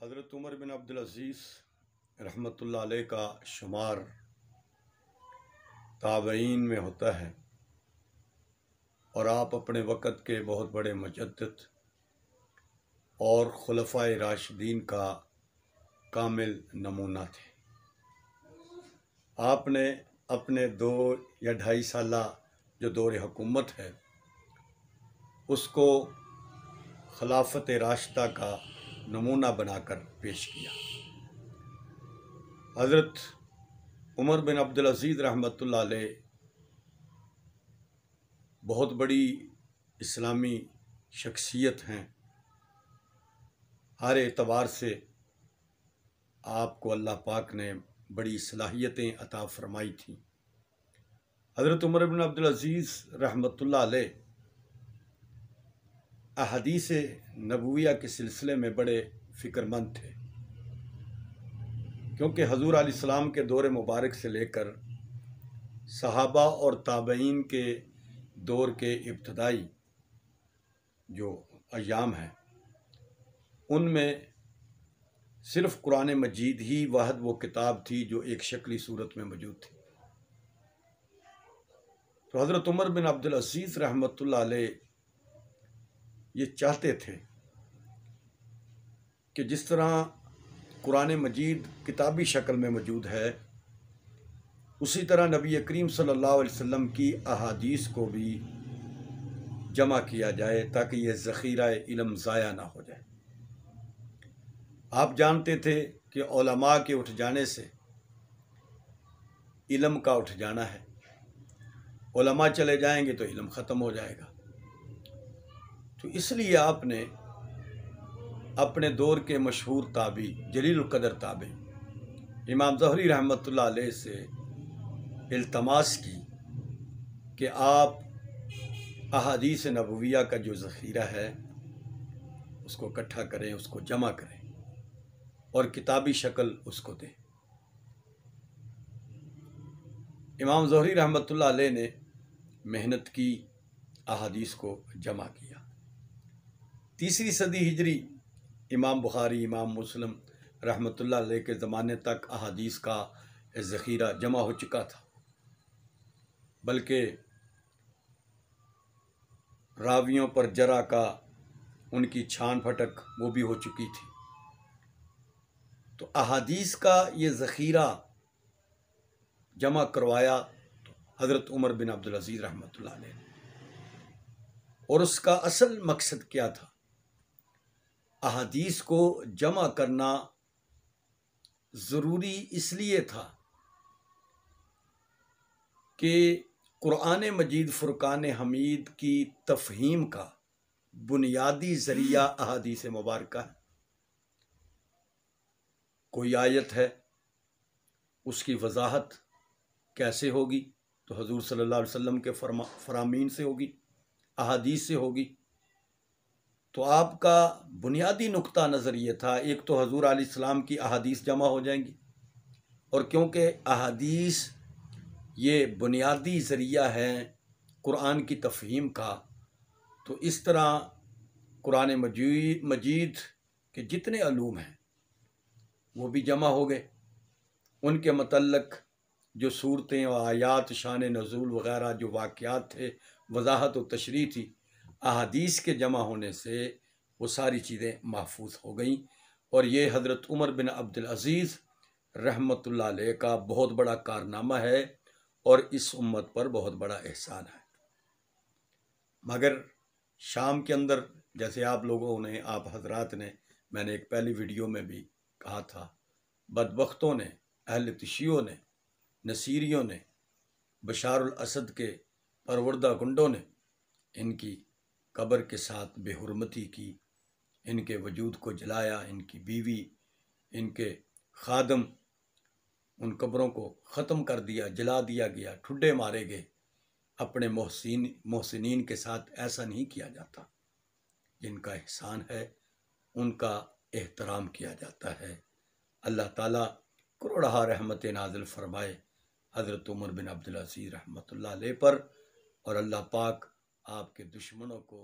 हज़रत उमर बिन अब्दुल अज़ीज़ रहमतुल्लाह अलैह का शुमार ताबईन में होता है और आप अपने वक़्त के बहुत बड़े मुजद्दिद और खुलफ़ाए राशिदीन का कामिल नमूना थे। आपने अपने 2 या 2.5 साला जो दौर हुकूमत है उसको खिलाफत राशिदा का नमूना बनाकर पेश किया। हज़रत उमर बिन अब्दुल अज़ीज़ रहमतुल्लाह अलैह बहुत बड़ी इस्लामी शख्सियत हैं। हर एतबार से आपको अल्लाह पाक ने बड़ी सलाहियतें अता फरमाई थीं। हज़रत उमर बिन अब्दुल अज़ीज़ रहमतुल्लाह अलैह अहादीस नबविया के सिलसिले में बड़े फ़िक्रमंद थे, क्योंकि हजूर अलैहिस्सलाम के दौर मुबारक से लेकर सहाबा और ताबईन के दौर के इब्तदाई जो अय्याम हैं उनमें सिर्फ़ कुरान मजीद ही वाहिद वो किताब थी जो एक शक्ली सूरत में मौजूद थी। तो हज़रत उमर बिन अब्दुल अज़ीज़ रहमतुल्लाह अलैह ये चाहते थे कि जिस तरह कुरान मजीद किताबी शक्ल में मौजूद है उसी तरह नबी करीम सल्लल्लाहु अलैहि वसल्लम की अहादीस को भी जमा किया जाए ताकि यह ज़ख़ीरा इल्म ज़ाया ना हो जाए। आप जानते थे कि उलमा के उठ जाने से इल्म का उठ जाना है, उलमा चले जाएंगे तो इल्म ख़त्म हो जाएगा। तो इसलिए आपने अपने दौर के मशहूर ताबी जलील क़दर ताबी इमाम ज़हरी रहमतुल्लाह अलैह से इल्तमास की कि आप अहादीस नबविया का जो ज़ख़ीरा है उसको इकट्ठा करें, उसको जमा करें और किताबी शक्ल उसको दें। इमाम ज़हरी रहमतुल्लाह अलैह ने मेहनत की, अहादीस को जमा किया। 3री सदी हिजरी इमाम बुखारी, इमाम मुस्लिम रहमतुल्लाह अलैह के ज़माने तक अहादीस का ज़ख़ीरा जमा हो चुका था, बल्कि रावियों पर जरा का उनकी छान फटक वो भी हो चुकी थी। तो अहादीस का ये ज़ख़ीरा जमा करवाया हज़रत उमर बिन अब्दुल अज़ीज़ रहमतुल्लाह अलैह ने, और उसका असल मकसद क्या था? अहादीस को जमा करना ज़रूरी इसलिए था कि कुरान मजीद फ़ुरक़ान हमीद की तफ़हीम का बुनियादी ज़रिया अहादीस मुबारका है। कोई आयत है उसकी वजाहत कैसे होगी? तो हजूर सल्लल्लाहु अलैहि वसल्लम के फरामीन से होगी, अहादीस से होगी। तो आपका बुनियादी नुक्ता नज़र ये था, एक तो हजूर अलैहिस्सलाम की अहादीस जमा हो जाएंगी, और क्योंकि अहादीस ये बुनियादी ज़रिया है कुरान की तफ़हीम का, तो इस तरह कुरान मजीद के जितने अलूम हैं वो भी जमा हो गए। उनके मतल्लक जो सूरतें और आयात, शान नज़ूल वग़ैरह जो वाक़यात थे, वजाहत और तशरीह थी, अहादीस के जमा होने से वो सारी चीज़ें महफूज हो गईं। और ये हज़रत उमर बिन अब्दुल अज़ीज़ रहमतुल्लाह अलैह का बहुत बड़ा कारनामा है और इस उम्मत पर बहुत बड़ा एहसान है। मगर शाम के अंदर, जैसे आप लोगों ने, आप हजरात ने, मैंने एक पहली वीडियो में भी कहा था, बदबख्तों ने, अहल तशियों ने, नसीरियों ने, बशारुल असद के परवरदा गुंडों ने इनकी कब्र के साथ बेहुरमती की, इनके वजूद को जलाया, इनकी बीवी, इनके खादम, उन कब्रों को ख़त्म कर दिया, जला दिया गया, ठुड्डे मारे गए। अपने मोहसिनीन के साथ ऐसा नहीं किया जाता। जिनका एहसान है उनका एहतराम किया जाता है। अल्लाह ताला करोड़हा रहमत नाज़िल फरमाए हज़रत उमर बिन अब्दुल अज़ीज़ रहमतुल्लाह अलैह पर, और अल्लाह पाक आपके दुश्मनों को